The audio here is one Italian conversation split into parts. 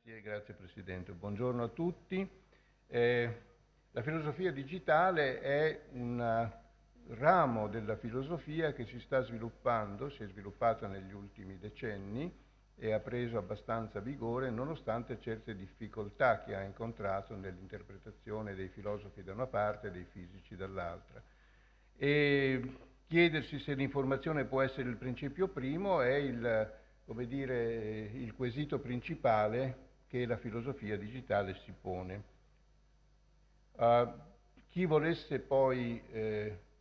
Grazie Presidente. Buongiorno a tutti. La filosofia digitale è un ramo della filosofia che si sta sviluppando, si è sviluppata negli ultimi decenni e ha preso abbastanza vigore nonostante certe difficoltà che ha incontrato nell'interpretazione dei filosofi da una parte e dei fisici dall'altra. E chiedersi se l'informazione può essere il principio primo è il quesito principale che la filosofia digitale si pone. Chi volesse poi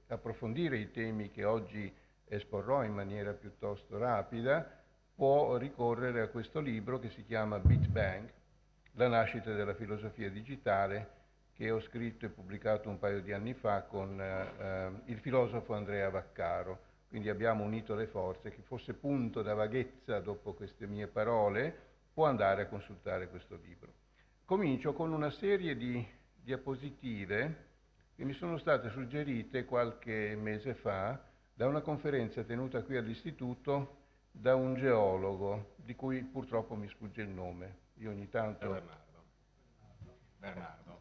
approfondire i temi che oggi esporrò in maniera piuttosto rapida può ricorrere a questo libro che si chiama Bit Bang, la nascita della filosofia digitale, che ho scritto e pubblicato un paio di anni fa con il filosofo Andrea Vaccaro. Quindi abbiamo unito le forze. Chi fosse punto da vaghezza dopo queste mie parole può andare a consultare questo libro. Comincio con una serie di diapositive che mi sono state suggerite qualche mese fa da una conferenza tenuta qui all'Istituto da un geologo, di cui purtroppo mi sfugge il nome. Io ogni tanto Bernardo.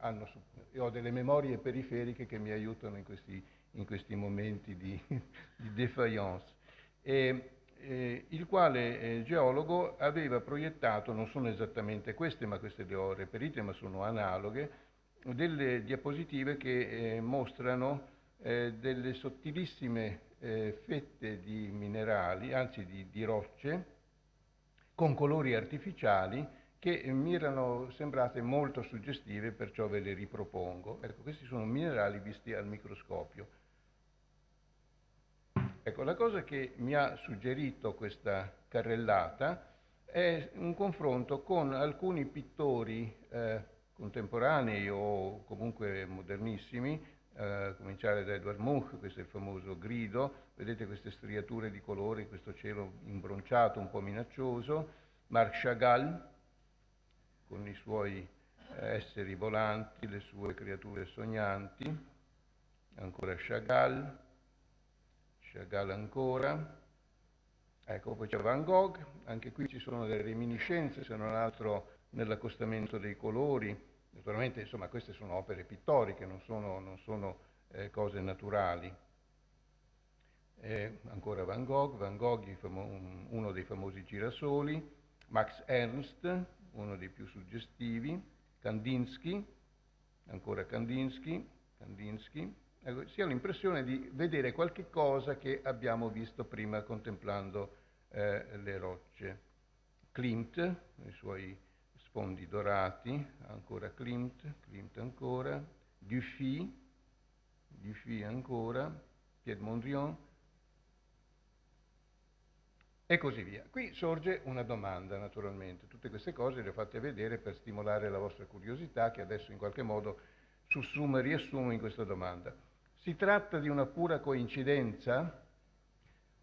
Ho delle memorie periferiche che mi aiutano in questi momenti di défaillance. Il quale geologo aveva proiettato, non sono esattamente queste, ma queste le ho reperite, ma sono analoghe, delle diapositive che mostrano delle sottilissime fette di minerali, anzi di rocce, con colori artificiali che mi erano sembrate molto suggestive, perciò ve le ripropongo. Ecco, questi sono minerali visti al microscopio. Ecco, la cosa che mi ha suggerito questa carrellata è un confronto con alcuni pittori contemporanei o comunque modernissimi, a cominciare da Edvard Munch, questo è il famoso grido, vedete queste striature di colori, questo cielo imbronciato, un po' minaccioso, Marc Chagall, con i suoi esseri volanti, le sue creature sognanti, ancora Chagall ancora, ecco, poi c'è Van Gogh, anche qui ci sono delle reminiscenze, se non altro nell'accostamento dei colori. Naturalmente, insomma, queste sono opere pittoriche, non sono cose naturali. Ancora Van Gogh, uno dei famosi girasoli, Max Ernst, uno dei più suggestivi, Kandinsky, ancora Kandinsky. Ecco, si ha l'impressione di vedere qualche cosa che abbiamo visto prima contemplando le rocce. Klimt, i suoi sfondi dorati, ancora Klimt ancora, Dufy ancora, Piet Mondrian, e così via. Qui sorge una domanda, naturalmente. Tutte queste cose le ho fatte vedere per stimolare la vostra curiosità, che adesso in qualche modo sussumo e riassumo in questa domanda. Si tratta di una pura coincidenza?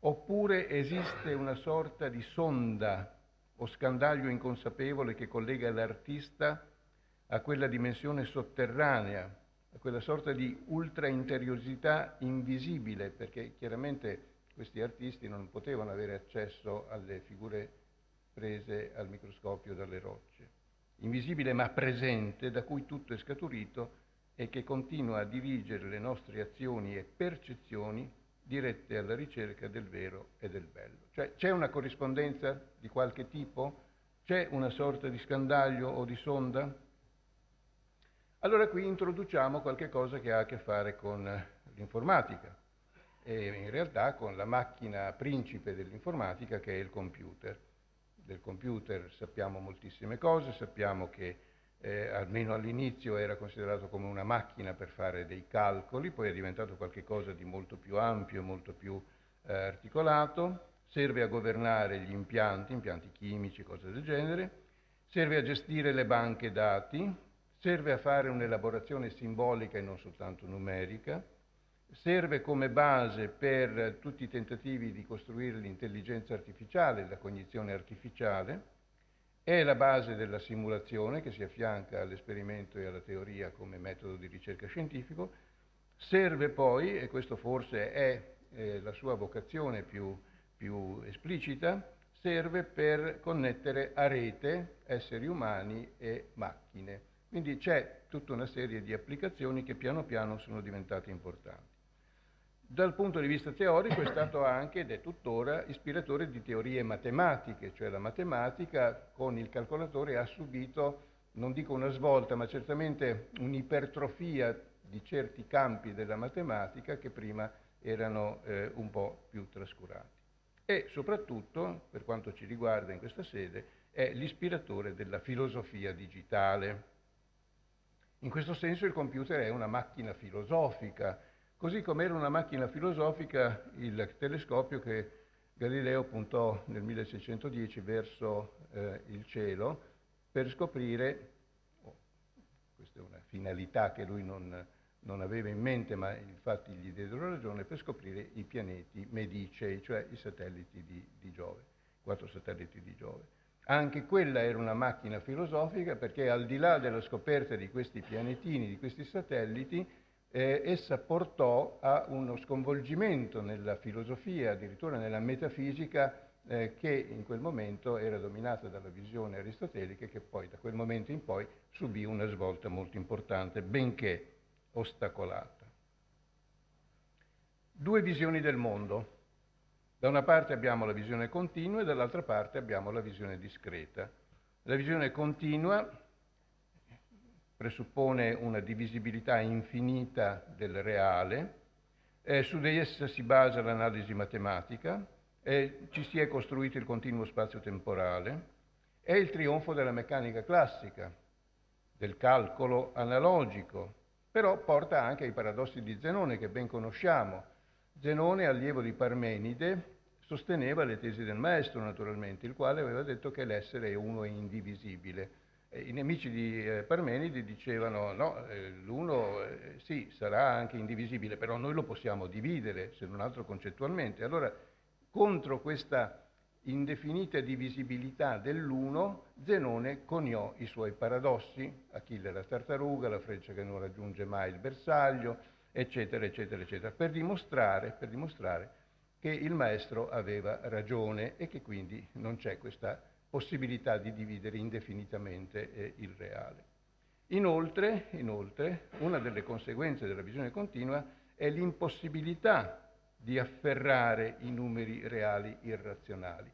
Oppure esiste una sorta di sonda o scandaglio inconsapevole che collega l'artista a quella dimensione sotterranea, a quella sorta di ultra-interiosità invisibile, perché chiaramente questi artisti non potevano avere accesso alle figure prese al microscopio dalle rocce. Invisibile ma presente, da cui tutto è scaturito e che continua a dirigere le nostre azioni e percezioni dirette alla ricerca del vero e del bello. Cioè, c'è una corrispondenza di qualche tipo? C'è una sorta di scandaglio o di sonda? Allora qui introduciamo qualche cosa che ha a che fare con l'informatica e in realtà con la macchina principe dell'informatica, che è il computer. Del computer sappiamo moltissime cose, sappiamo che almeno all'inizio era considerato come una macchina per fare dei calcoli, poi è diventato qualcosa di molto più ampio, molto più articolato, serve a governare gli impianti chimici, cose del genere, serve a gestire le banche dati, serve a fare un'elaborazione simbolica e non soltanto numerica, serve come base per tutti i tentativi di costruire l'intelligenza artificiale, la cognizione artificiale, è la base della simulazione che si affianca all'esperimento e alla teoria come metodo di ricerca scientifico, serve poi, e questo forse è la sua vocazione più esplicita, serve per connettere a rete esseri umani e macchine. Quindi c'è tutta una serie di applicazioni che piano piano sono diventate importanti. Dal punto di vista teorico è stato anche, ed è tuttora, ispiratore di teorie matematiche, cioè la matematica con il calcolatore ha subito, non dico una svolta, ma certamente un'ipertrofia di certi campi della matematica che prima erano un po' più trascurati. E soprattutto, per quanto ci riguarda in questa sede, è l'ispiratore della filosofia digitale. In questo senso il computer è una macchina filosofica, così come era una macchina filosofica il telescopio che Galileo puntò nel 1610 verso il cielo per scoprire, questa è una finalità che lui non aveva in mente, ma infatti gli diedero ragione, per scoprire i pianeti medicei, cioè i satelliti di Giove, 4 satelliti di Giove. Anche quella era una macchina filosofica perché al di là della scoperta di questi pianetini, di questi satelliti, essa portò a uno sconvolgimento nella filosofia, addirittura nella metafisica, che in quel momento era dominata dalla visione aristotelica e che poi da quel momento in poi subì una svolta molto importante, benché ostacolata. Due visioni del mondo. Da una parte abbiamo la visione continua e dall'altra parte abbiamo la visione discreta. La visione continua presuppone una divisibilità infinita del reale, su di essa si basa l'analisi matematica, ci si è costruito il continuo spazio-temporale, è il trionfo della meccanica classica, del calcolo analogico, però porta anche ai paradossi di Zenone che ben conosciamo. Zenone, allievo di Parmenide, sosteneva le tesi del maestro, naturalmente, il quale aveva detto che l'essere è uno e indivisibile. I nemici di Parmenide dicevano no, l'uno sì, sarà anche indivisibile, però noi lo possiamo dividere, se non altro concettualmente. Allora, contro questa indefinita divisibilità dell'uno, Zenone coniò i suoi paradossi, Achille la tartaruga, la freccia che non raggiunge mai il bersaglio, eccetera, eccetera, eccetera, per dimostrare che il maestro aveva ragione e che quindi non c'è questa possibilità di dividere indefinitamente il reale. Inoltre, una delle conseguenze della visione continua è l'impossibilità di afferrare i numeri reali irrazionali.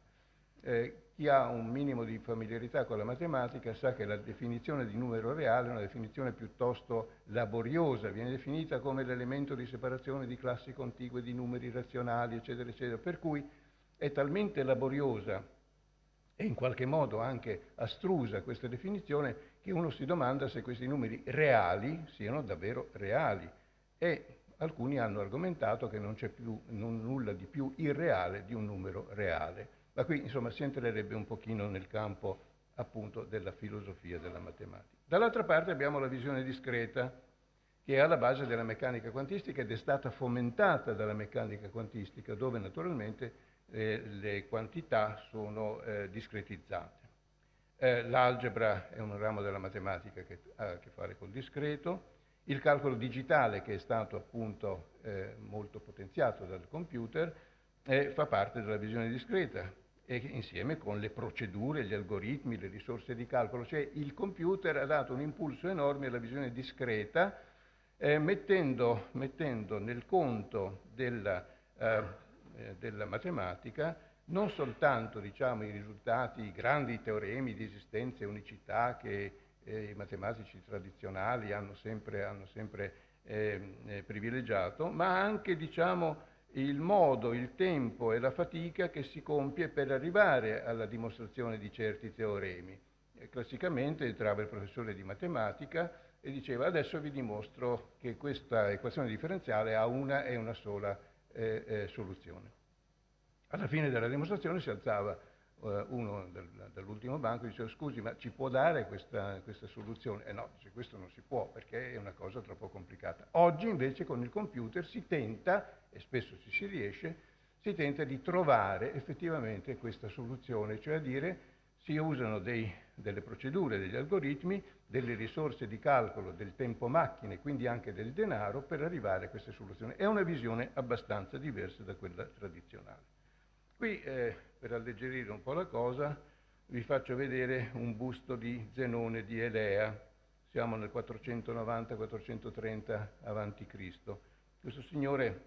Chi ha un minimo di familiarità con la matematica sa che la definizione di numero reale è una definizione piuttosto laboriosa, viene definita come l'elemento di separazione di classi contigue di numeri razionali, eccetera, eccetera, per cui è talmente laboriosa e in qualche modo anche astrusa questa definizione che uno si domanda se questi numeri reali siano davvero reali e alcuni hanno argomentato che non c'è più nulla di più irreale di un numero reale. Ma qui insomma si entrerebbe un pochino nel campo appunto della filosofia della matematica. Dall'altra parte abbiamo la visione discreta che è alla base della meccanica quantistica ed è stata fomentata dalla meccanica quantistica dove naturalmente le quantità sono discretizzate. L'algebra è un ramo della matematica che ha a che fare col discreto, il calcolo digitale che è stato appunto molto potenziato dal computer fa parte della visione discreta e insieme con le procedure, gli algoritmi, le risorse di calcolo, cioè il computer ha dato un impulso enorme alla visione discreta mettendo nel conto della matematica non soltanto diciamo, i risultati, i grandi teoremi di esistenza e unicità che i matematici tradizionali hanno sempre privilegiato, ma anche diciamo, il modo, il tempo e la fatica che si compie per arrivare alla dimostrazione di certi teoremi. Classicamente entrava il professore di matematica e diceva adesso vi dimostro che questa equazione differenziale ha una e una sola soluzione. Alla fine della dimostrazione si alzava uno dall'ultimo banco e diceva scusi ma ci può dare questa soluzione? No, dice, questo non si può perché è una cosa troppo complicata. Oggi invece con il computer si tenta, e spesso ci si riesce, si tenta di trovare effettivamente questa soluzione, cioè a dire si usano delle procedure, degli algoritmi, delle risorse di calcolo, del tempo macchina e quindi anche del denaro per arrivare a queste soluzioni. È una visione abbastanza diversa da quella tradizionale. Qui, per alleggerire un po' la cosa, vi faccio vedere un busto di Zenone di Elea. Siamo nel 490-430 a.C. Questo signore,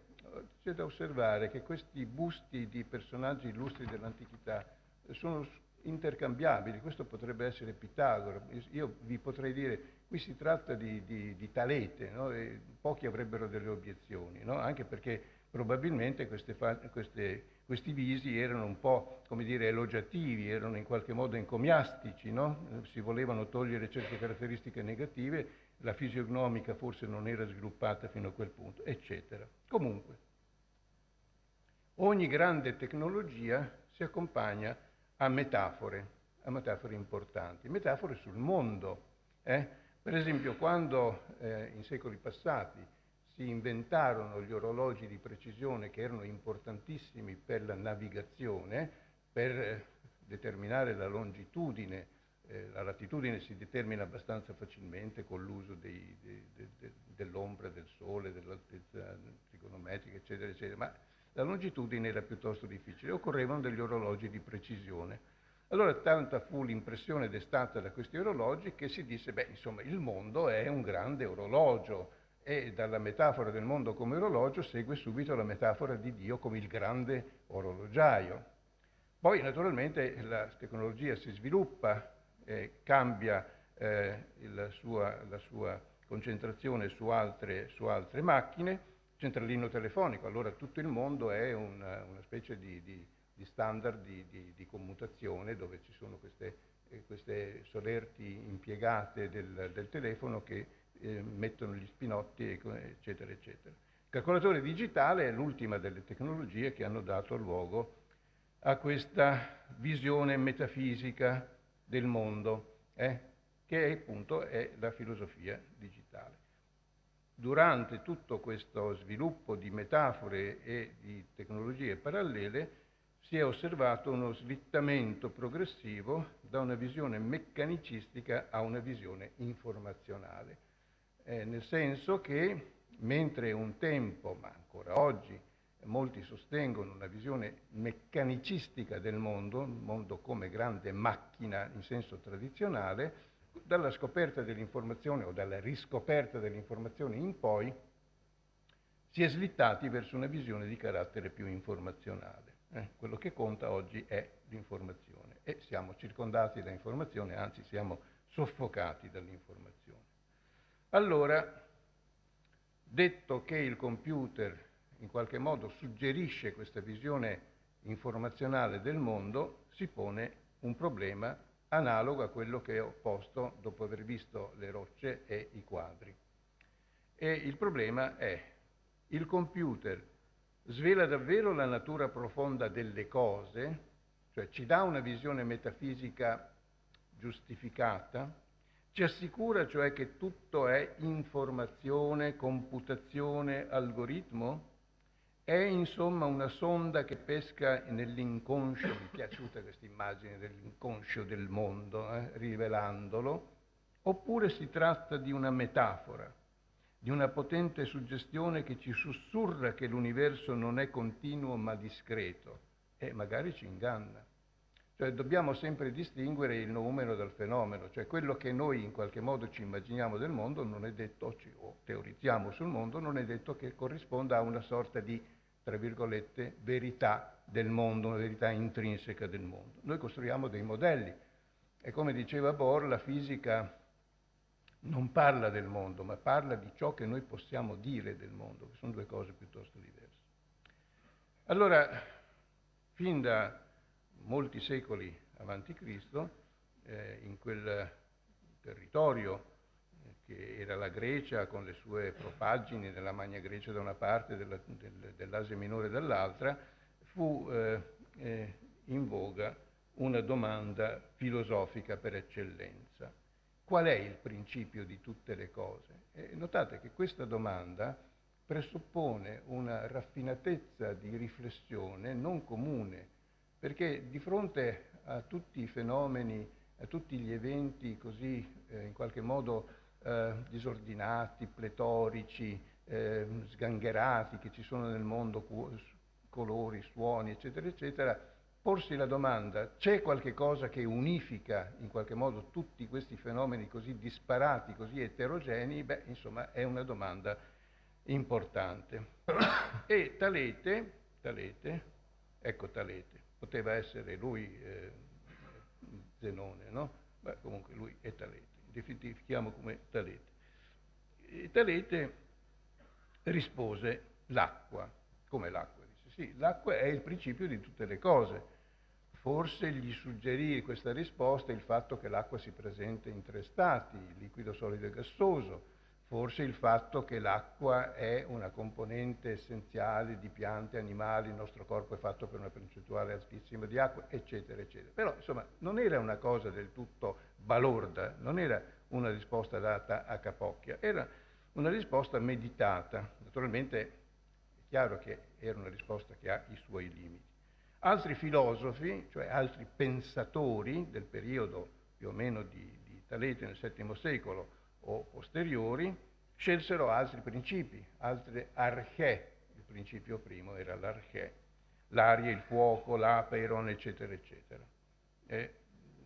c'è da osservare che questi busti di personaggi illustri dell'antichità sono intercambiabili. Questo potrebbe essere Pitagora. Io vi potrei dire, qui si tratta di Talete, no? E pochi avrebbero delle obiezioni, no? Anche perché probabilmente questi visi erano un po', come dire, elogiativi, erano in qualche modo encomiastici, no? Si volevano togliere certe caratteristiche negative, la fisiognomica forse non era sviluppata fino a quel punto, eccetera. Comunque, ogni grande tecnologia si accompagna a metafore importanti, metafore sul mondo. Per esempio, quando in secoli passati si inventarono gli orologi di precisione che erano importantissimi per la navigazione, per determinare la longitudine, la latitudine si determina abbastanza facilmente con l'uso dell'ombra, del sole, dell'altezza trigonometrica, eccetera, eccetera, ma la longitudine era piuttosto difficile, occorrevano degli orologi di precisione. Allora tanta fu l'impressione destata da questi orologi che si disse, beh, insomma, il mondo è un grande orologio, e dalla metafora del mondo come orologio segue subito la metafora di Dio come il grande orologiaio. Poi naturalmente la tecnologia si sviluppa, cambia la sua concentrazione su altre macchine, centralino telefonico, allora tutto il mondo è una specie di standard di commutazione dove ci sono queste solerti impiegate del telefono che mettono gli spinotti, eccetera, eccetera. Il calcolatore digitale è l'ultima delle tecnologie che hanno dato luogo a questa visione metafisica del mondo, che appunto è la filosofia digitale. Durante tutto questo sviluppo di metafore e di tecnologie parallele si è osservato uno slittamento progressivo da una visione meccanicistica a una visione informazionale. Nel senso che mentre un tempo, ma ancora oggi, molti sostengono una visione meccanicistica del mondo, il mondo come grande macchina in senso tradizionale, dalla scoperta dell'informazione o dalla riscoperta dell'informazione in poi si è slittati verso una visione di carattere più informazionale. Quello che conta oggi è l'informazione e siamo circondati da informazione, anzi siamo soffocati dall'informazione. Allora, detto che il computer in qualche modo suggerisce questa visione informazionale del mondo, si pone un problema analogo a quello che ho posto dopo aver visto le rocce e i quadri. E il problema è: il computer svela davvero la natura profonda delle cose, cioè ci dà una visione metafisica giustificata, ci assicura cioè che tutto è informazione, computazione, algoritmo? È insomma una sonda che pesca nell'inconscio, mi è piaciuta questa immagine dell'inconscio del mondo, rivelandolo, oppure si tratta di una metafora, di una potente suggestione che ci sussurra che l'universo non è continuo ma discreto e magari ci inganna. Cioè dobbiamo sempre distinguere il noumeno dal fenomeno, cioè quello che noi in qualche modo ci immaginiamo del mondo non è detto, o teorizziamo sul mondo, non è detto che corrisponda a una sorta di, tra virgolette, verità del mondo, una verità intrinseca del mondo. Noi costruiamo dei modelli e come diceva Bohr, la fisica non parla del mondo, ma parla di ciò che noi possiamo dire del mondo, che sono due cose piuttosto diverse. Allora, fin da molti secoli avanti Cristo, in quel territorio che era la Grecia con le sue propaggini della Magna Grecia da una parte e dell'Asia Minore dall'altra, fu in voga una domanda filosofica per eccellenza. Qual è il principio di tutte le cose? Notate che questa domanda presuppone una raffinatezza di riflessione non comune, perché di fronte a tutti i fenomeni, a tutti gli eventi così in qualche modo disordinati, pletorici, sgangherati che ci sono nel mondo colori, suoni, eccetera, eccetera, porsi la domanda: c'è qualche cosa che unifica in qualche modo tutti questi fenomeni così disparati, così eterogenei? Beh, insomma, è una domanda importante. E Talete, ecco Talete, poteva essere lui Zenone, no? Beh, comunque lui è Talete, identifichiamo come Talete. E Talete rispose: l'acqua. Come l'acqua? Dice sì, l'acqua è il principio di tutte le cose. Forse gli suggerì questa risposta il fatto che l'acqua si presenta in tre stati, liquido, solido e gassoso, forse il fatto che l'acqua è una componente essenziale di piante, animali, il nostro corpo è fatto per una percentuale altissima di acqua, eccetera, eccetera. Però, insomma, non era una cosa del tutto balorda, non era una risposta data a capocchia, era una risposta meditata. Naturalmente è chiaro che era una risposta che ha i suoi limiti. Altri filosofi, cioè altri pensatori del periodo più o meno di Talete nel VII secolo o posteriori, scelsero altri principi, altre archè. Il principio primo era l'archè, l'aria, il fuoco, l'apeiron, eccetera, eccetera.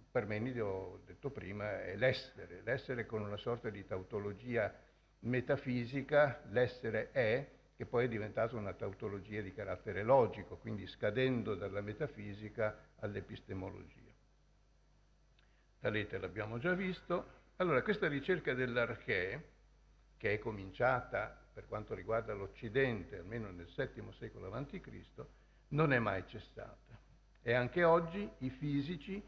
Parmenide, ho detto prima, è l'essere con una sorta di tautologia metafisica, l'essere è, che poi è diventata una tautologia di carattere logico, quindi scadendo dalla metafisica all'epistemologia. Talete l'abbiamo già visto. Allora, questa ricerca dell'archè, che è cominciata per quanto riguarda l'Occidente, almeno nel VII secolo a.C., non è mai cessata. E anche oggi i fisici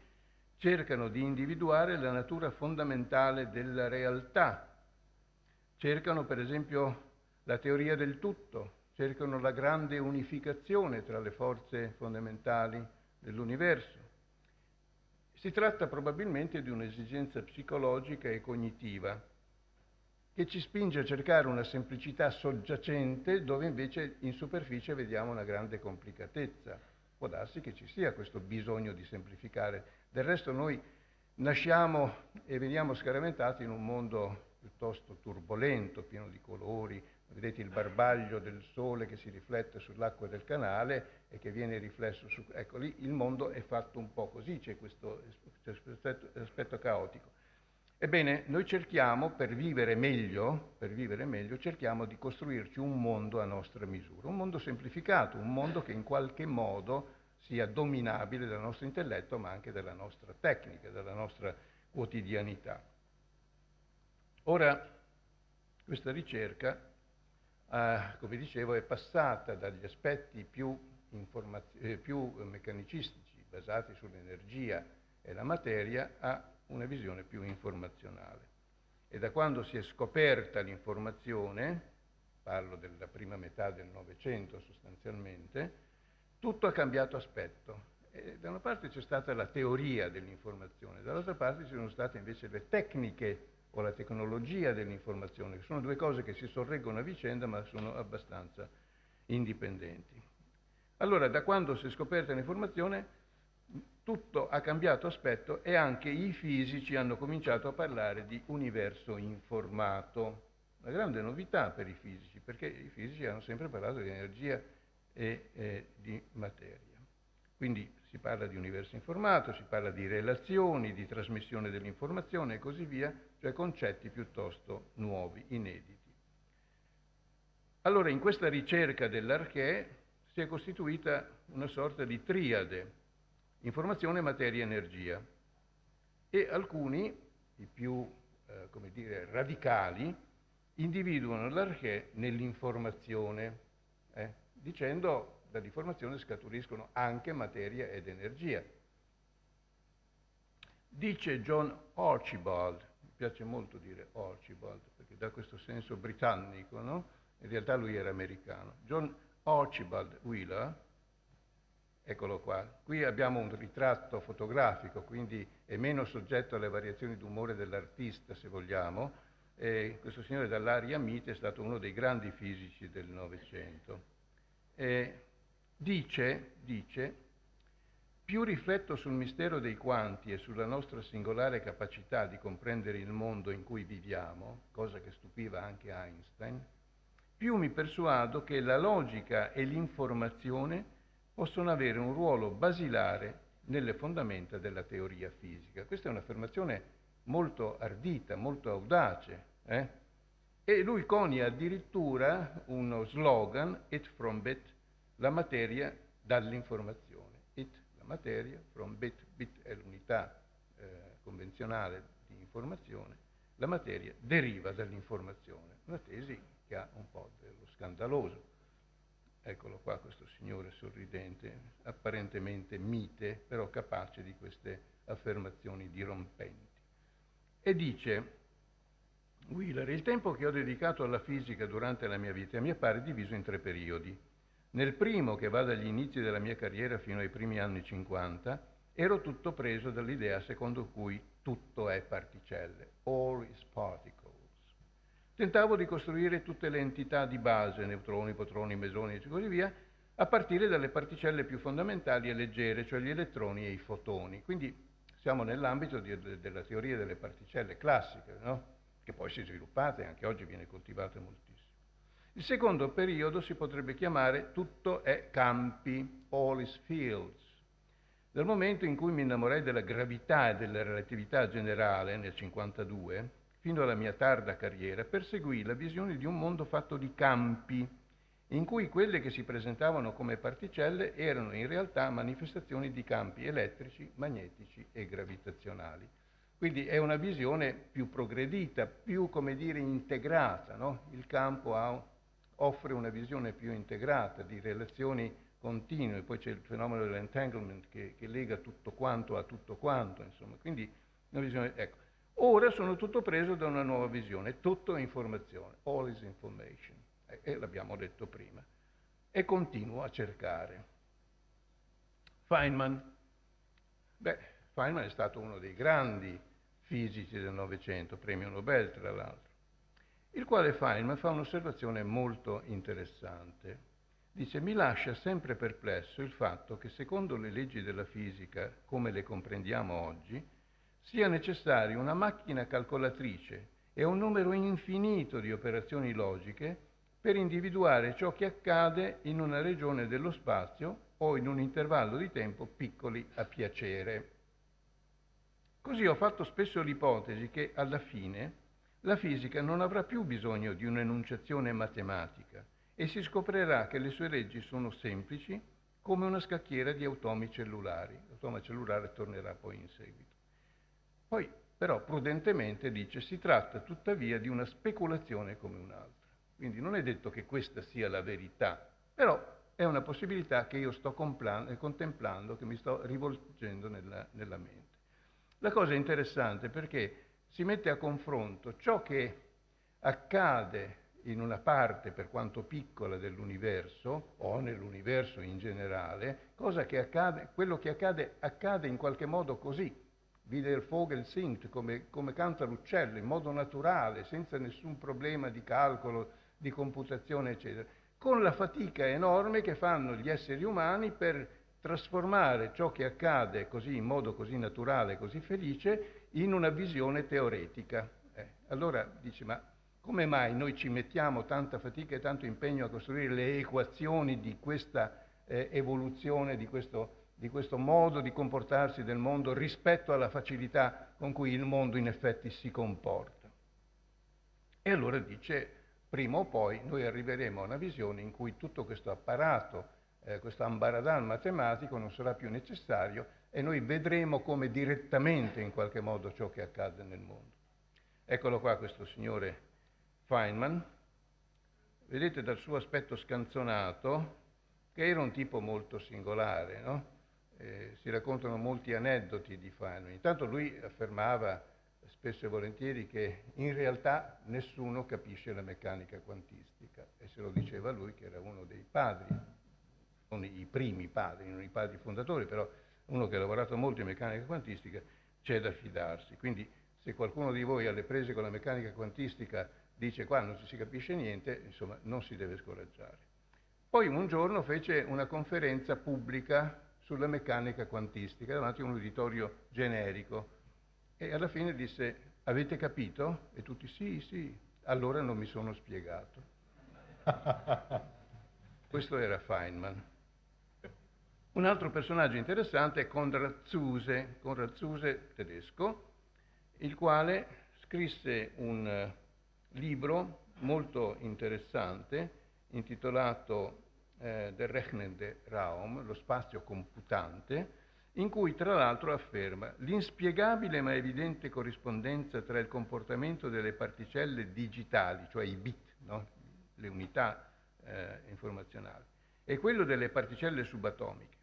cercano di individuare la natura fondamentale della realtà. Cercano, per esempio, la teoria del tutto, cercano la grande unificazione tra le forze fondamentali dell'universo. Si tratta probabilmente di un'esigenza psicologica e cognitiva che ci spinge a cercare una semplicità soggiacente dove invece in superficie vediamo una grande complicatezza. Può darsi che ci sia questo bisogno di semplificare. Del resto noi nasciamo e veniamo scaramentati in un mondo piuttosto turbolento, pieno di colori. Vedete il barbaglio del sole che si riflette sull'acqua del canale e che viene riflesso su... Ecco, lì il mondo è fatto un po' così, c'è questo aspetto caotico. Ebbene, noi cerchiamo, per vivere meglio, cerchiamo di costruirci un mondo a nostra misura, un mondo semplificato, un mondo che in qualche modo sia dominabile dal nostro intelletto, ma anche dalla nostra tecnica, dalla nostra quotidianità. Ora, questa ricerca, come dicevo, è passata dagli aspetti più meccanicistici, basati sull'energia e la materia, a una visione più informazionale. E da quando si è scoperta l'informazione, parlo della prima metà del Novecento sostanzialmente, tutto ha cambiato aspetto. E da una parte c'è stata la teoria dell'informazione, dall'altra parte ci sono state invece le tecniche o la tecnologia dell'informazione, che sono due cose che si sorreggono a vicenda ma sono abbastanza indipendenti. Allora, da quando si è scoperta l'informazione, tutto ha cambiato aspetto e anche i fisici hanno cominciato a parlare di universo informato. Una grande novità per i fisici, perché i fisici hanno sempre parlato di energia e di materia. Quindi si parla di universo informato, si parla di relazioni, di trasmissione dell'informazione e così via, cioè concetti piuttosto nuovi, inediti. Allora, in questa ricerca dell'archè si è costituita una sorta di triade: informazione, materia, energia. E alcuni, i più, come dire, radicali, individuano l'archè nell'informazione, dicendo dall'informazione scaturiscono anche materia ed energia. Dice John Archibald, mi piace molto dire Archibald perché dà questo senso britannico, no? In realtà lui era americano. John Archibald Wheeler, eccolo qua. Qui abbiamo un ritratto fotografico, quindi è meno soggetto alle variazioni d'umore dell'artista, se vogliamo. E questo signore dall'aria mite è stato uno dei grandi fisici del Novecento. Dice, più rifletto sul mistero dei quanti e sulla nostra singolare capacità di comprendere il mondo in cui viviamo, cosa che stupiva anche Einstein, più mi persuado che la logica e l'informazione possono avere un ruolo basilare nelle fondamenta della teoria fisica. Questa è un'affermazione molto ardita, molto audace. E lui conia addirittura uno slogan, it from bit, la materia dall'informazione. It, la materia, from bit, bit è l'unità convenzionale di informazione, la materia deriva dall'informazione. Una tesi che ha un po' dello scandaloso. Eccolo qua, questo signore sorridente, apparentemente mite, però capace di queste affermazioni dirompenti. E dice, Wheeler, il tempo che ho dedicato alla fisica durante la mia vita mi appare diviso in 3 periodi. Nel primo, che va dagli inizi della mia carriera fino ai primi anni 50, ero tutto preso dall'idea secondo cui tutto è particelle, all is particles. Tentavo di costruire tutte le entità di base, neutroni, protoni, mesoni e così via, a partire dalle particelle più fondamentali e leggere, cioè gli elettroni e i fotoni. Quindi siamo nell'ambito della teoria delle particelle classiche, no? Che poi si è sviluppata e anche oggi viene coltivata moltissimo. Il secondo periodo si potrebbe chiamare tutto è campi, all is fields. Dal momento in cui mi innamorai della gravità e della relatività generale, nel 1952, fino alla mia tarda carriera, perseguì la visione di un mondo fatto di campi, in cui quelle che si presentavano come particelle erano in realtà manifestazioni di campi elettrici, magnetici e gravitazionali. Quindi è una visione più progredita, più, come dire, integrata, no? Il campo offre una visione più integrata di relazioni continue, poi c'è il fenomeno dell'entanglement che lega tutto quanto a tutto quanto, insomma. Quindi una visione, ecco. Ora sono tutto preso da una nuova visione, tutto è informazione, all is information, e l'abbiamo detto prima, e continuo a cercare. Feynman. Feynman è stato uno dei grandi fisici del Novecento, premio Nobel tra l'altro, il quale Feynman fa un'osservazione molto interessante. Dice, mi lascia sempre perplesso il fatto che secondo le leggi della fisica, come le comprendiamo oggi, sia necessaria una macchina calcolatrice e un numero infinito di operazioni logiche per individuare ciò che accade in una regione dello spazio o in un intervallo di tempo piccoli a piacere. Così ho fatto spesso l'ipotesi che alla fine la fisica non avrà più bisogno di un'enunciazione matematica e si scoprirà che le sue leggi sono semplici come una scacchiera di automi cellulari. L'automa cellulare tornerà poi in seguito. Poi, però, prudentemente dice, si tratta tuttavia di una speculazione come un'altra. Quindi non è detto che questa sia la verità, però è una possibilità che io sto contemplando, che mi sto rivolgendo nella mente. La cosa è interessante perché si mette a confronto ciò che accade in una parte, per quanto piccola, dell'universo, o nell'universo in generale, cosa che accade, quello che accade in qualche modo così, wie der Vogel singt, come canta l'uccello, in modo naturale, senza nessun problema di calcolo, di computazione, eccetera, con la fatica enorme che fanno gli esseri umani per trasformare ciò che accade così, in modo così naturale, così felice, in una visione teoretica. Allora dice, ma come mai noi ci mettiamo tanta fatica e tanto impegno a costruire le equazioni di questa evoluzione, di questo modo di comportarsi del mondo rispetto alla facilità con cui il mondo in effetti si comporta? E allora dice, prima o poi noi arriveremo a una visione in cui tutto questo apparato, questo ambaradan matematico non sarà più necessario e noi vedremo come direttamente in qualche modo ciò che accade nel mondo. Eccolo qua questo signore Feynman, vedete dal suo aspetto scanzonato che era un tipo molto singolare, no? Si raccontano molti aneddoti di Feynman. Intanto lui affermava spesso e volentieri che in realtà nessuno capisce la meccanica quantistica, e se lo diceva lui che era uno dei padri, non i primi padri, non i padri fondatori, però uno che ha lavorato molto in meccanica quantistica, c'è da fidarsi. Quindi se qualcuno di voi alle prese con la meccanica quantistica dice qua non si capisce niente, insomma non si deve scoraggiare. Poi un giorno fece una conferenza pubblica sulla meccanica quantistica davanti a un uditorio generico e alla fine disse, avete capito? E tutti sì, allora non mi sono spiegato. Questo era Feynman. Un altro personaggio interessante è Konrad Zuse tedesco, il quale scrisse un libro molto interessante intitolato Der rechnende Raum, lo spazio computante, in cui tra l'altro afferma l'inspiegabile ma evidente corrispondenza tra il comportamento delle particelle digitali, cioè i bit, no? Le unità informazionali, e quello delle particelle subatomiche.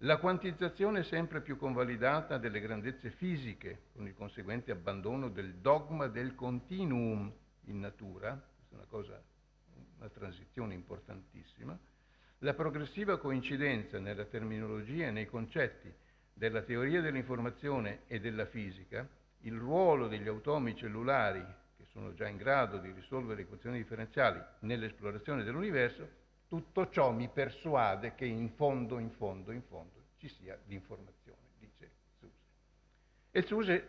La quantizzazione sempre più convalidata delle grandezze fisiche, con il conseguente abbandono del dogma del continuum in natura, questa è una transizione importantissima, la progressiva coincidenza nella terminologia e nei concetti della teoria dell'informazione e della fisica, il ruolo degli automi cellulari, che sono già in grado di risolvere equazioni differenziali nell'esplorazione dell'universo, tutto ciò mi persuade che in fondo ci sia l'informazione, dice Zuse. E Zuse,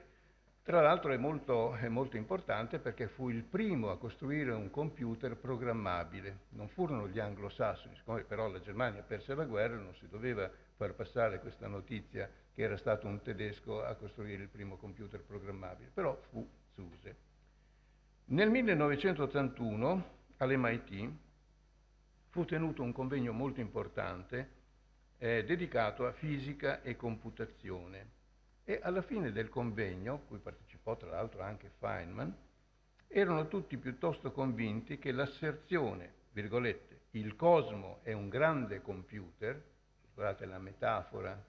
tra l'altro, è molto importante perché fu il primo a costruire un computer programmabile. Non furono gli anglosassoni, siccome però la Germania perse la guerra, non si doveva far passare questa notizia che era stato un tedesco a costruire il primo computer programmabile, però fu Zuse. Nel 1981 all'MIT fu tenuto un convegno molto importante dedicato a fisica e computazione. E alla fine del convegno, cui partecipò tra l'altro anche Feynman, erano tutti piuttosto convinti che l'asserzione, virgolette, il cosmo è un grande computer, guardate la metafora,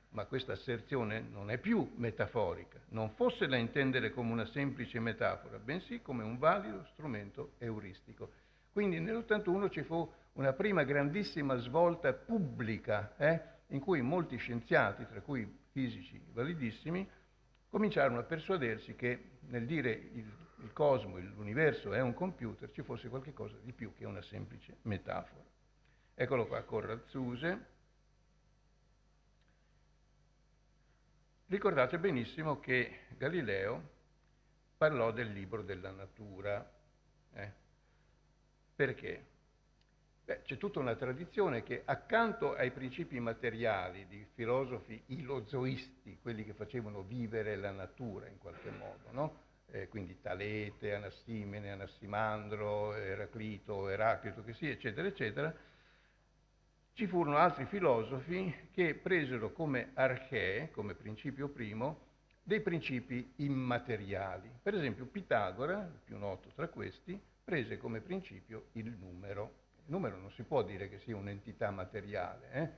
ma questa asserzione non è più metaforica, non fosse da intendere come una semplice metafora, bensì come un valido strumento euristico. Quindi nell'81 ci fu una prima grandissima svolta pubblica, in cui molti scienziati, tra cui fisici validissimi, cominciarono a persuadersi che nel dire il cosmo, l'universo è un computer, ci fosse qualcosa di più che una semplice metafora. Eccolo qua, Konrad Zuse. Ricordate benissimo che Galileo parlò del libro della natura. Perché? C'è tutta una tradizione che accanto ai principi materiali di filosofi ilozoisti, quelli che facevano vivere la natura in qualche modo, no? Quindi Talete, Anassimene, Anassimandro, Eraclito, Eraclito, che sia, eccetera, eccetera, ci furono altri filosofi che presero come archè, come principio primo, dei principi immateriali. Per esempio Pitagora, il più noto tra questi, prese come principio il numero. Il numero non si può dire che sia un'entità materiale,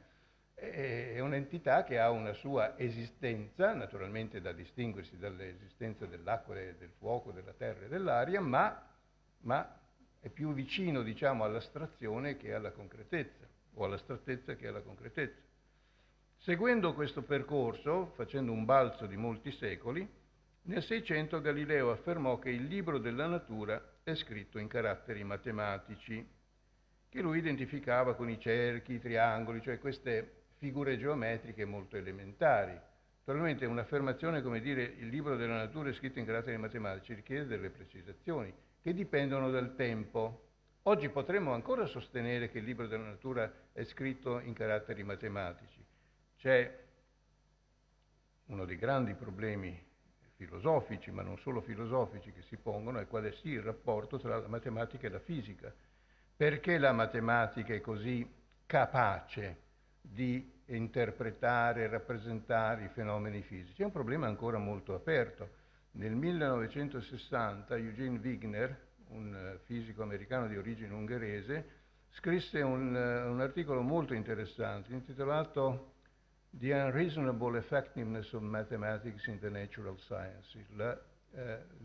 è un'entità che ha una sua esistenza, naturalmente da distinguersi dall'esistenza dell'acqua, del fuoco, della terra e dell'aria, ma è più vicino, diciamo, all'astrazione che alla concretezza, o all'astrattezza che alla concretezza. Seguendo questo percorso, facendo un balzo di molti secoli, nel Seicento Galileo affermò che il libro della natura è scritto in caratteri matematici, che lui identificava con i cerchi, i triangoli, cioè queste figure geometriche molto elementari. Naturalmente un'affermazione come dire il libro della natura è scritto in caratteri matematici richiede delle precisazioni che dipendono dal tempo. Oggi potremmo ancora sostenere che il libro della natura è scritto in caratteri matematici. C'è uno dei grandi problemi filosofici, ma non solo filosofici, che si pongono, è quale sia il rapporto tra la matematica e la fisica. Perché la matematica è così capace di interpretare e rappresentare i fenomeni fisici? È un problema ancora molto aperto. Nel 1960 Eugene Wigner, un fisico americano di origine ungherese, scrisse un articolo molto interessante intitolato The Unreasonable Effectiveness of Mathematics in the Natural Sciences,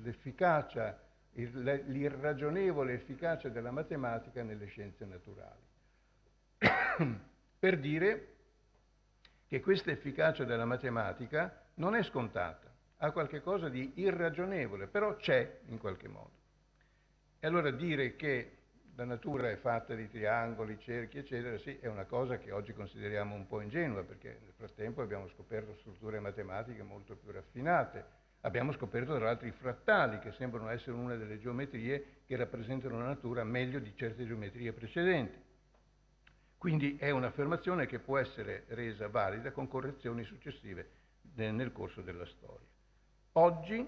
l'efficacia, l'irragionevole efficacia della matematica nelle scienze naturali. Per dire che questa efficacia della matematica non è scontata, ha qualche cosa di irragionevole, però c'è in qualche modo. E allora dire che la natura è fatta di triangoli, cerchi, eccetera, sì, è una cosa che oggi consideriamo un po' ingenua, perché nel frattempo abbiamo scoperto strutture matematiche molto più raffinate. Abbiamo scoperto tra l'altro i frattali, che sembrano essere una delle geometrie che rappresentano la natura meglio di certe geometrie precedenti. Quindi è un'affermazione che può essere resa valida con correzioni successive nel corso della storia. Oggi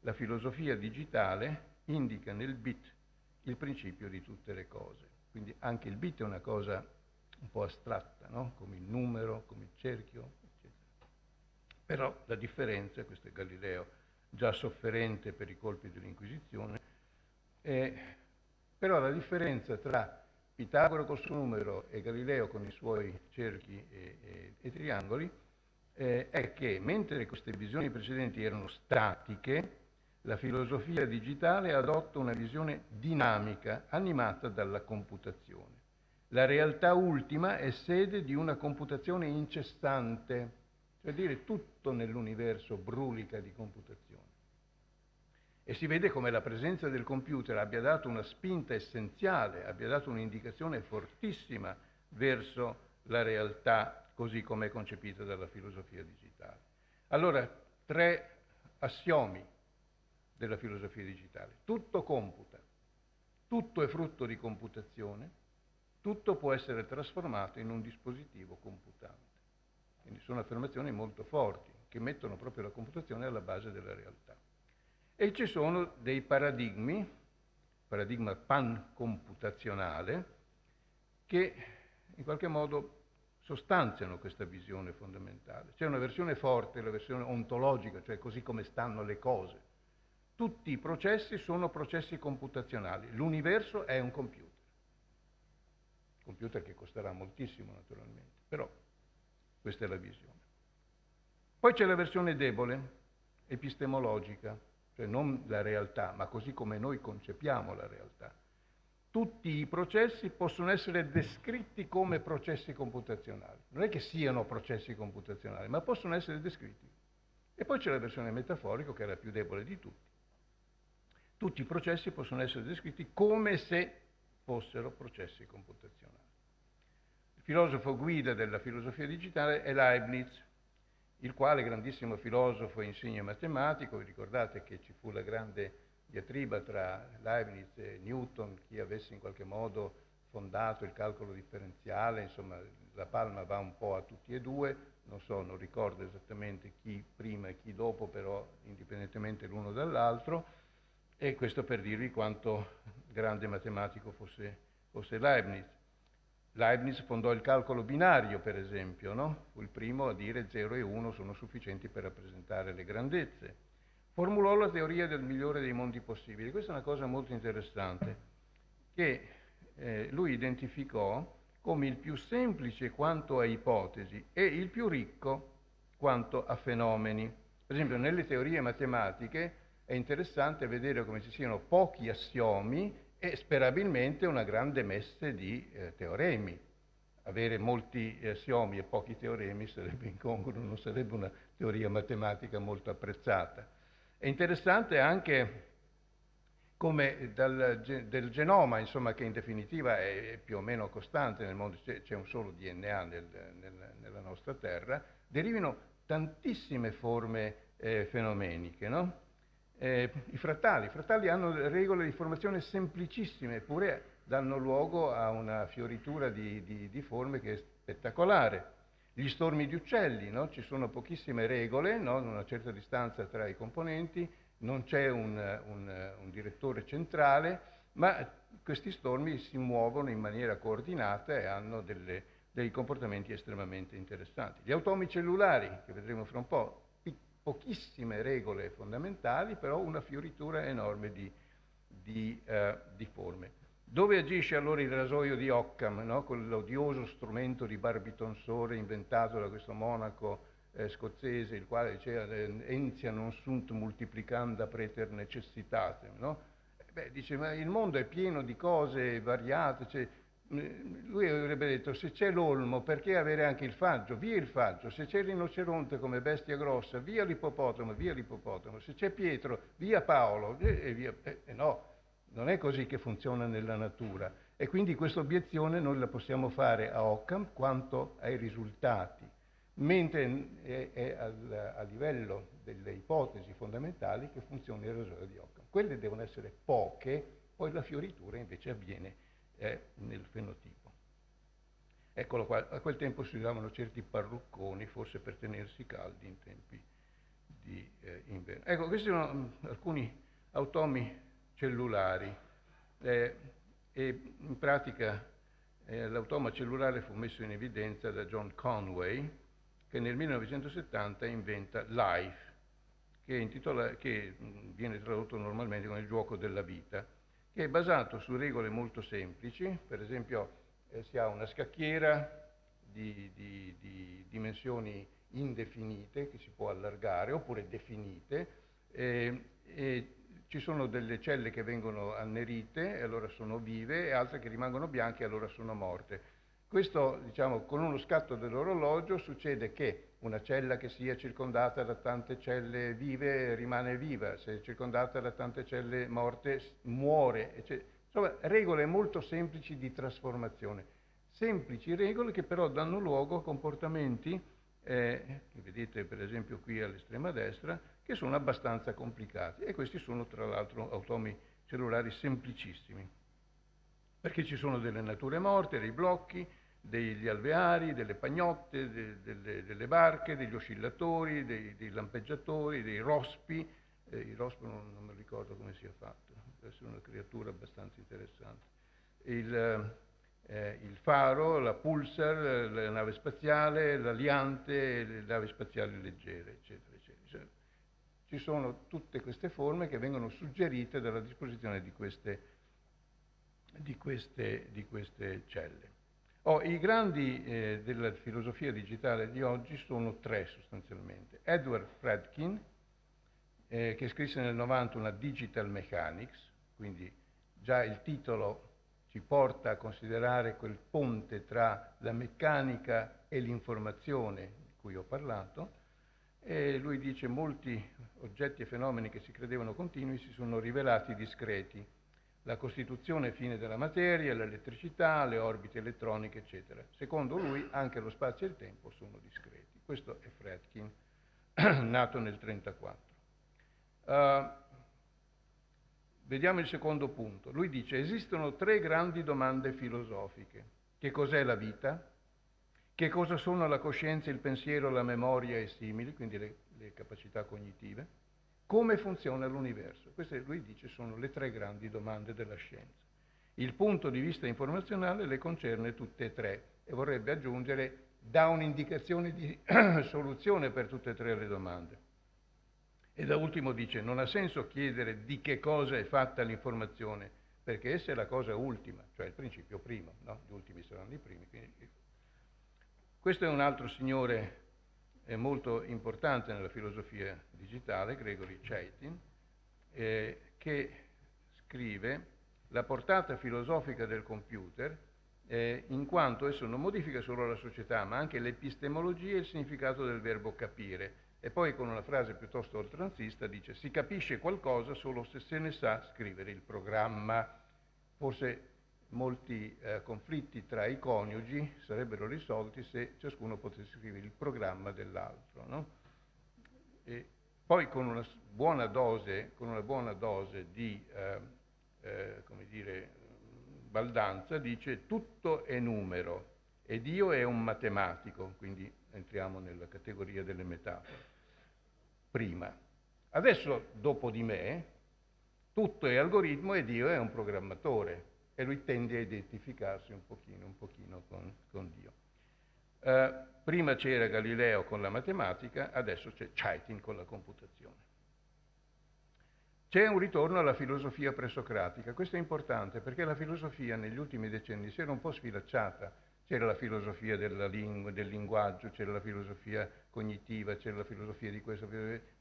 la filosofia digitale indica nel bit il principio di tutte le cose. Quindi anche il bit è una cosa un po' astratta, no? Come il numero, come il cerchio, eccetera. Però la differenza, questo è Galileo già sofferente per i colpi dell'Inquisizione, però la differenza tra Pitagora col suo numero e Galileo con i suoi cerchi e triangoli è che mentre queste visioni precedenti erano statiche, la filosofia digitale adotta una visione dinamica, animata dalla computazione. La realtà ultima è sede di una computazione incessante, cioè dire tutto nell'universo brulica di computazione. E si vede come la presenza del computer abbia dato una spinta essenziale, abbia dato un'indicazione fortissima verso la realtà così come è concepita dalla filosofia digitale. Allora, 3 assiomi della filosofia digitale. Tutto computa, tutto è frutto di computazione, tutto può essere trasformato in un dispositivo computante. Quindi sono affermazioni molto forti che mettono proprio la computazione alla base della realtà. E ci sono dei paradigmi, paradigma pancomputazionale, che in qualche modo sostanziano questa visione fondamentale. C'è una versione forte, la versione ontologica, cioè così come stanno le cose. Tutti i processi sono processi computazionali. L'universo è un computer che costerà moltissimo naturalmente, però questa è la visione. Poi c'è la versione debole, epistemologica, cioè non la realtà, ma così come noi concepiamo la realtà. Tutti i processi possono essere descritti come processi computazionali. Non è che siano processi computazionali, ma possono essere descritti. E poi c'è la versione metaforica, che è la più debole di tutti. Tutti i processi possono essere descritti come se fossero processi computazionali. Il filosofo guida della filosofia digitale è Leibniz, il quale, grandissimo filosofo e insigne matematico. Vi ricordate che ci fu la grande diatriba tra Leibniz e Newton, chi avesse in qualche modo fondato il calcolo differenziale, insomma la palma va un po' a tutti e due, non ricordo esattamente chi prima e chi dopo, però indipendentemente l'uno dall'altro, e questo per dirvi quanto grande matematico fosse Leibniz. Leibniz fondò il calcolo binario, per esempio, no? Fu il primo a dire 0 e 1 sono sufficienti per rappresentare le grandezze. Formulò la teoria del migliore dei mondi possibili. Questa è una cosa molto interessante, che lui identificò come il più semplice quanto a ipotesi e il più ricco quanto a fenomeni. Per esempio, nelle teorie matematiche è interessante vedere come ci siano pochi assiomi e sperabilmente una grande messe di teoremi. Avere molti assiomi e pochi teoremi sarebbe incongruo, non sarebbe una teoria matematica molto apprezzata. È interessante anche come del genoma, insomma, che in definitiva è più o meno costante nel mondo, c'è un solo DNA nella nostra Terra, derivino tantissime forme fenomeniche, no? I frattali hanno regole di formazione semplicissime, eppure danno luogo a una fioritura di forme che è spettacolare. Gli stormi di uccelli, no? Ci sono pochissime regole, no? Una certa distanza tra i componenti, non c'è un direttore centrale, ma questi stormi si muovono in maniera coordinata e hanno dei comportamenti estremamente interessanti. Gli automi cellulari, che vedremo fra un po', pochissime regole fondamentali, però una fioritura enorme di forme. Dove agisce allora il rasoio di Occam, no? Quell'odioso strumento di barbitonsore inventato da questo monaco scozzese, il quale diceva entia non sunt multiplicanda preter necessitatem, no? Dice, ma il mondo è pieno di cose variate, cioè, lui avrebbe detto, se c'è l'olmo, perché avere anche il faggio? Via il faggio. Se c'è il rinoceronte come bestia grossa, via l'ippopotamo, via l'ippopotamo. Se c'è Pietro, via Paolo, e via... no, non è così che funziona nella natura. E quindi questa obiezione noi la possiamo fare a Occam quanto ai risultati, mentre è a livello delle ipotesi fondamentali che funziona il rasoio di Occam. Quelle devono essere poche, poi la fioritura invece avviene nel fenotipo. Eccolo qua, a quel tempo si usavano certi parrucconi, forse per tenersi caldi in tempi di inverno. Ecco, questi sono alcuni automi cellulari e in pratica l'automa cellulare fu messo in evidenza da John Conway, che nel 1970 inventa Life, che viene tradotto normalmente come il gioco della vita, che è basato su regole molto semplici. Per esempio si ha una scacchiera di dimensioni indefinite che si può allargare, oppure definite, e ci sono delle celle che vengono annerite e allora sono vive, e altre che rimangono bianche e allora sono morte. Questo, diciamo, con uno scatto dell'orologio succede che una cella che sia circondata da tante celle vive rimane viva, se è circondata da tante celle morte muore. Insomma, regole molto semplici di trasformazione. Semplici regole che però danno luogo a comportamenti, che vedete per esempio qui all'estrema destra, che sono abbastanza complicati. E questi sono tra l'altro automi cellulari semplicissimi, perché ci sono delle nature morte, dei blocchi, degli alveari, delle pagnotte, delle barche, degli oscillatori, dei lampeggiatori, dei rospi. Il rospo non mi ricordo come sia fatto, deve essere una creatura abbastanza interessante. Il faro, la pulsar, la nave spaziale, l'aliante, le navi spaziali leggere, eccetera, eccetera. Ci sono tutte queste forme che vengono suggerite dalla disposizione di queste celle. I grandi della filosofia digitale di oggi sono tre sostanzialmente. Edward Fredkin, che scrisse nel 90 una Digital Mechanics, quindi già il titolo ci porta a considerare quel ponte tra la meccanica e l'informazione di cui ho parlato, e lui dice molti oggetti e fenomeni che si credevano continui si sono rivelati discreti. La costituzione fine della materia, l'elettricità, le orbite elettroniche, eccetera. Secondo lui anche lo spazio e il tempo sono discreti. Questo è Fredkin, nato nel 1934. Vediamo il secondo punto. Lui dice: esistono tre grandi domande filosofiche. Che cos'è la vita? Che cosa sono la coscienza, il pensiero, la memoria e simili, quindi le capacità cognitive? Come funziona l'universo? Queste, lui dice, sono le tre grandi domande della scienza. Il punto di vista informazionale le concerne tutte e tre e vorrebbe aggiungere, dà un'indicazione di soluzione per tutte e tre le domande. E da ultimo dice: non ha senso chiedere di che cosa è fatta l'informazione, perché essa è la cosa ultima, cioè il principio primo, no? Gli ultimi saranno i primi. Quindi... Questo è un altro signore molto importante nella filosofia digitale, Gregory Chaitin, che scrive: la portata filosofica del computer, in quanto esso non modifica solo la società, ma anche l'epistemologia e il significato del verbo capire. E poi, con una frase piuttosto oltranzista, dice: si capisce qualcosa solo se se ne sa scrivere il programma. Forse molti conflitti tra i coniugi sarebbero risolti se ciascuno potesse scrivere il programma dell'altro, no? E poi con una buona dose di come dire, baldanza, dice: tutto è numero e Dio è un matematico, quindi entriamo nella categoria delle metafore. Prima. Adesso, dopo di me, tutto è algoritmo e Dio è un programmatore, e lui tende a identificarsi un pochino con Dio. Prima c'era Galileo con la matematica, adesso c'è Chaitin con la computazione. C'è un ritorno alla filosofia presocratica. Questo è importante perché la filosofia negli ultimi decenni si era un po' sfilacciata. C'era la filosofia della lingua, del linguaggio, c'era la filosofia cognitiva, c'era la filosofia di questo.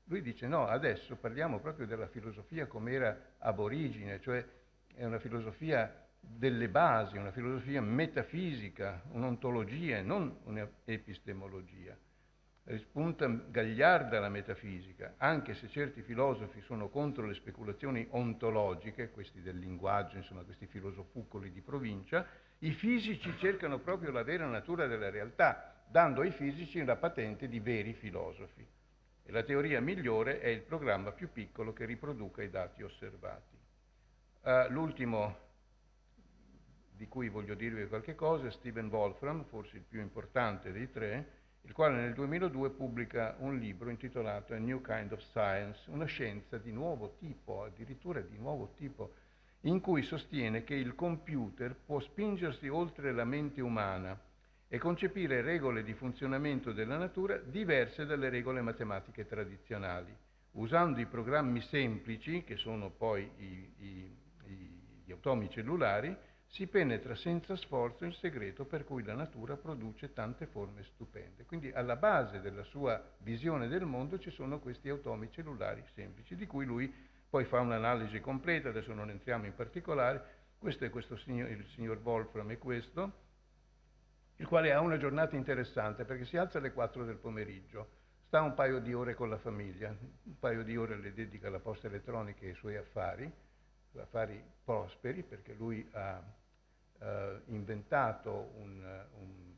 Lui dice: no, adesso parliamo proprio della filosofia come era ab origine, cioè è una filosofia delle basi, una filosofia metafisica, un'ontologia, non un'epistemologia. Rispunta gagliarda la metafisica, anche se certi filosofi sono contro le speculazioni ontologiche, questi del linguaggio, insomma questi filosofuccoli di provincia. I fisici cercano proprio la vera natura della realtà, dando ai fisici la patente di veri filosofi. E la teoria migliore è il programma più piccolo che riproduca i dati osservati. L'ultimo di cui voglio dirvi qualche cosa, è Stephen Wolfram, forse il più importante dei tre, il quale nel 2002 pubblica un libro intitolato A New Kind of Science, una scienza di nuovo tipo, addirittura di nuovo tipo, in cui sostiene che il computer può spingersi oltre la mente umana e concepire regole di funzionamento della natura diverse dalle regole matematiche tradizionali, usando i programmi semplici, che sono poi gli automi cellulari, si penetra senza sforzo il segreto per cui la natura produce tante forme stupende. Quindi alla base della sua visione del mondo ci sono questi automi cellulari semplici, di cui lui poi fa un'analisi completa, adesso non entriamo in particolare. Questo è il signor Wolfram è questo, il quale ha una giornata interessante perché si alza alle 4 del pomeriggio, sta un paio di ore con la famiglia, un paio di ore le dedica alla posta elettronica e ai suoi affari prosperi, perché lui ha inventato un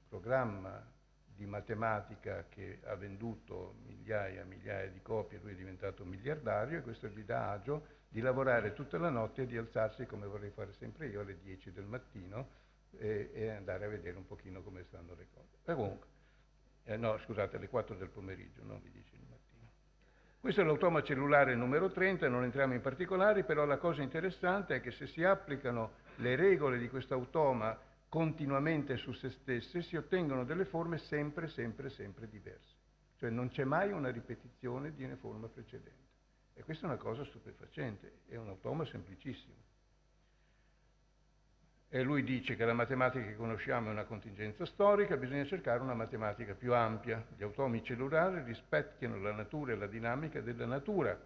programma di matematica che ha venduto migliaia e migliaia di copie, lui è diventato miliardario e questo gli dà agio di lavorare tutta la notte e di alzarsi, come vorrei fare sempre io, alle 10 del mattino e andare a vedere un pochino come stanno le cose. E comunque, no, scusate, alle 4 del pomeriggio, non alle 10 del mattino. Questo è l'automa cellulare numero 30, non entriamo in particolari, però la cosa interessante è che se si applicano le regole di questo automa continuamente su se stesse, si ottengono delle forme sempre diverse. Cioè non c'è mai una ripetizione di una forma precedente. E questa è una cosa stupefacente, è un automa semplicissimo. E lui dice che la matematica che conosciamo è una contingenza storica, bisogna cercare una matematica più ampia. Gli automi cellulari rispecchiano la natura e la dinamica della natura,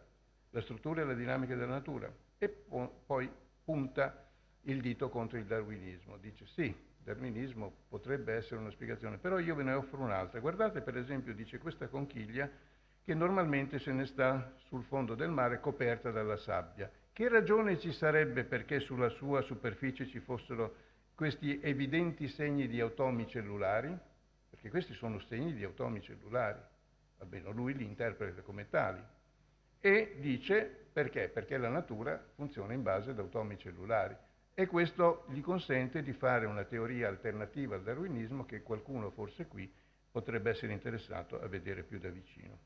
la struttura e la dinamica della natura. E poi punta il dito contro il darwinismo. Dice sì, il darwinismo potrebbe essere una spiegazione, però io ve ne offro un'altra. Guardate per esempio, dice, questa conchiglia che normalmente se ne sta sul fondo del mare coperta dalla sabbia. Che ragione ci sarebbe perché sulla sua superficie ci fossero questi evidenti segni di automi cellulari? Perché questi sono segni di automi cellulari, almeno lui li interpreta come tali. E dice perché? Perché la natura funziona in base ad automi cellulari. E questo gli consente di fare una teoria alternativa al darwinismo che qualcuno forse qui potrebbe essere interessato a vedere più da vicino.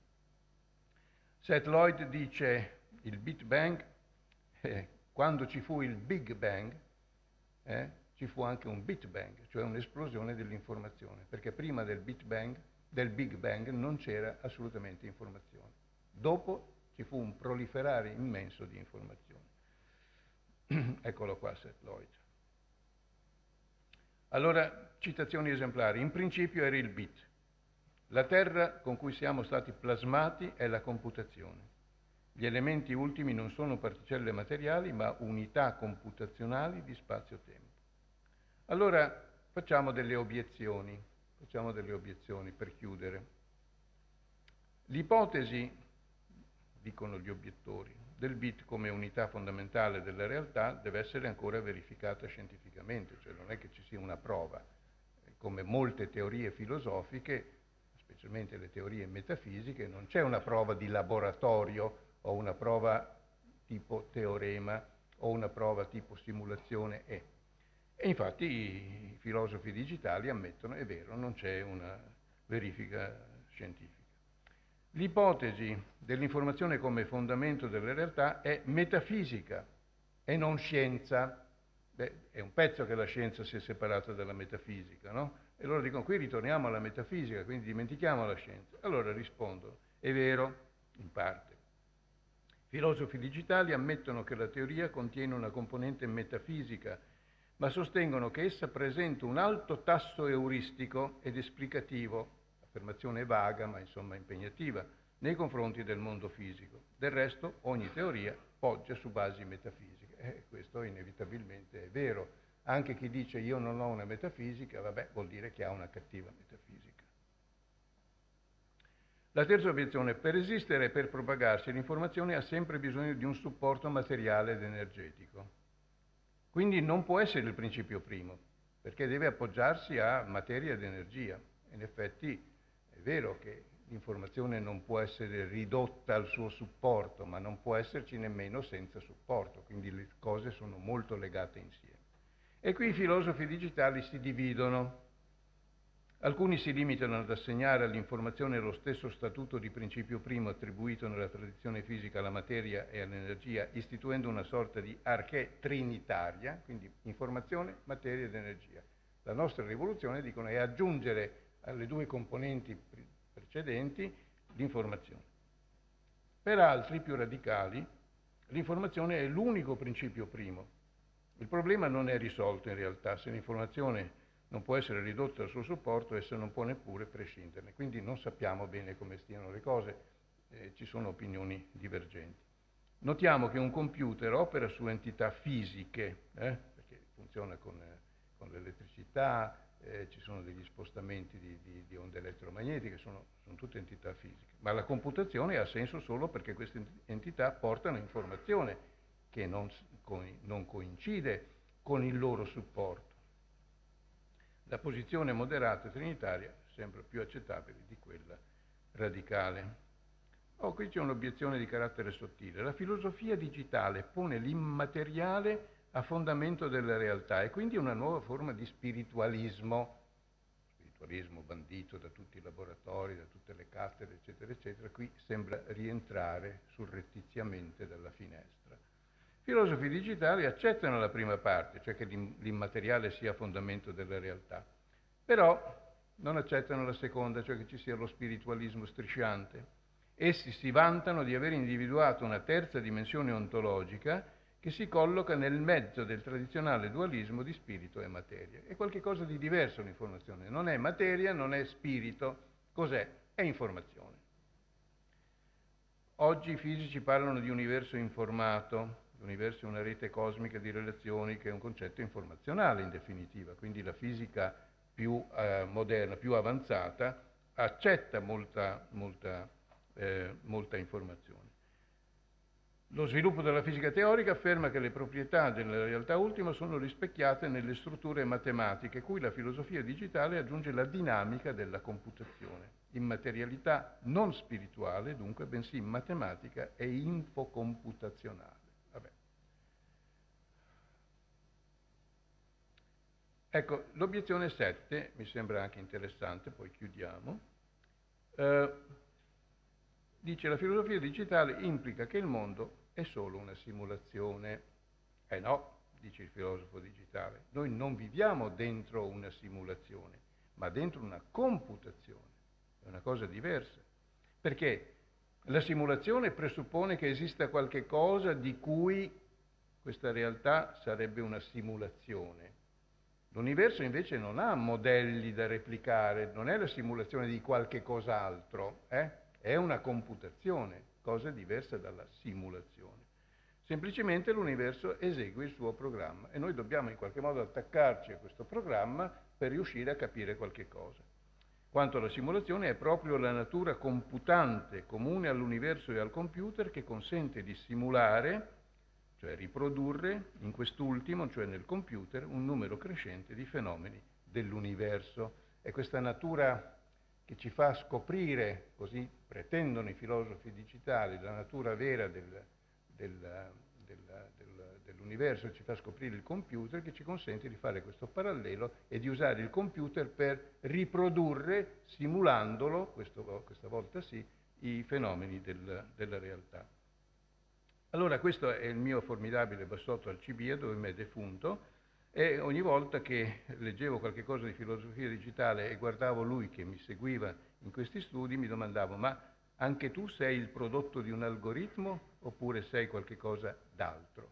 Seth Lloyd dice il Big Bang, quando ci fu il Big Bang, ci fu anche un Bit Bang, cioè un'esplosione dell'informazione, perché prima del Big Bang non c'era assolutamente informazione. Dopo ci fu un proliferare immenso di informazioni. Eccolo qua, Seth Lloyd. Allora, citazioni esemplari. In principio era il bit. La terra con cui siamo stati plasmati è la computazione. Gli elementi ultimi non sono particelle materiali, ma unità computazionali di spazio-tempo. Allora, facciamo delle obiezioni per chiudere. L'ipotesi, dicono gli obiettori, del bit come unità fondamentale della realtà deve essere ancora verificata scientificamente, cioè non è che ci sia una prova. Come molte teorie filosofiche, specialmente le teorie metafisiche, non c'è una prova di laboratorio o una prova tipo teorema o una prova tipo simulazione E. E infatti i filosofi digitali ammettono, è vero, non c'è una verifica scientifica. L'ipotesi dell'informazione come fondamento della realtà è metafisica e non scienza. Beh, è un pezzo che la scienza si è separata dalla metafisica, no? E loro dicono, qui ritorniamo alla metafisica, quindi dimentichiamo la scienza. Allora rispondono, è vero, in parte. Filosofi digitali ammettono che la teoria contiene una componente metafisica, ma sostengono che essa presenta un alto tasso euristico ed esplicativo, affermazione vaga ma insomma impegnativa, nei confronti del mondo fisico. Del resto ogni teoria poggia su basi metafisiche. Questo inevitabilmente è vero. Anche chi dice io non ho una metafisica, vabbè, vuol dire che ha una cattiva metafisica. La terza obiezione, per esistere e per propagarsi l'informazione ha sempre bisogno di un supporto materiale ed energetico. Quindi non può essere il principio primo, perché deve appoggiarsi a materia ed energia. In effetti è vero che l'informazione non può essere ridotta al suo supporto, ma non può esserci nemmeno senza supporto, quindi le cose sono molto legate insieme. E qui i filosofi digitali si dividono. Alcuni si limitano ad assegnare all'informazione lo stesso statuto di principio primo attribuito nella tradizione fisica alla materia e all'energia, istituendo una sorta di archè trinitaria, quindi informazione, materia ed energia. La nostra rivoluzione, dicono, è aggiungere alle due componenti precedenti l'informazione. Per altri, più radicali, l'informazione è l'unico principio primo. Il problema non è risolto in realtà. Se l'informazione non può essere ridotta al suo supporto, essa non può neppure prescinderne. Quindi non sappiamo bene come stiano le cose, ci sono opinioni divergenti. Notiamo che un computer opera su entità fisiche, perché funziona con l'elettricità, ci sono degli spostamenti di onde elettromagnetiche, sono tutte entità fisiche. Ma la computazione ha senso solo perché queste entità portano informazione che non coincide con il loro supporto. La posizione moderata trinitaria sembra più accettabile di quella radicale. Qui c'è un'obiezione di carattere sottile. La filosofia digitale pone l'immateriale a fondamento della realtà e quindi una nuova forma di spiritualismo bandito da tutti i laboratori, da tutte le cattedre, eccetera, eccetera. Qui sembra rientrare surrettiziamente dalla finestra. I filosofi digitali accettano la prima parte, cioè che l'immateriale sia a fondamento della realtà, però non accettano la seconda, cioè che ci sia lo spiritualismo strisciante. Essi si vantano di aver individuato una terza dimensione ontologica che si colloca nel mezzo del tradizionale dualismo di spirito e materia. È qualcosa di diverso l'informazione, non è materia, non è spirito. Cos'è? È informazione. Oggi i fisici parlano di universo informato. L'universo è una rete cosmica di relazioni che è un concetto informazionale in definitiva, quindi la fisica più moderna, più avanzata, accetta molta informazione. Lo sviluppo della fisica teorica afferma che le proprietà della realtà ultima sono rispecchiate nelle strutture matematiche, cui la filosofia digitale aggiunge la dinamica della computazione. Immaterialità non spirituale, dunque, bensì matematica e infocomputazionale. Vabbè. Ecco, l'obiezione 7 mi sembra anche interessante, poi chiudiamo. Dice la filosofia digitale implica che il mondo è solo una simulazione. No, dice il filosofo digitale, noi non viviamo dentro una simulazione, ma dentro una computazione. È una cosa diversa. Perché la simulazione presuppone che esista qualche cosa di cui questa realtà sarebbe una simulazione. L'universo invece non ha modelli da replicare, non è la simulazione di qualche cos'altro, È una computazione, cosa diversa dalla simulazione. Semplicemente l'universo esegue il suo programma e noi dobbiamo in qualche modo attaccarci a questo programma per riuscire a capire qualche cosa. Quanto alla simulazione è proprio la natura computante comune all'universo e al computer che consente di simulare, cioè riprodurre in quest'ultimo, cioè nel computer, un numero crescente di fenomeni dell'universo. È questa natura che ci fa scoprire, così pretendono i filosofi digitali, la natura vera dell'universo, ci fa scoprire il computer, che ci consente di fare questo parallelo e di usare il computer per riprodurre, simulandolo, questa volta sì, i fenomeni della realtà. Allora questo è il mio formidabile bassotto Alcibia, dove mi è defunto, e ogni volta che leggevo qualche cosa di filosofia digitale e guardavo lui che mi seguiva in questi studi, mi domandavo, ma anche tu sei il prodotto di un algoritmo oppure sei qualche cosa d'altro?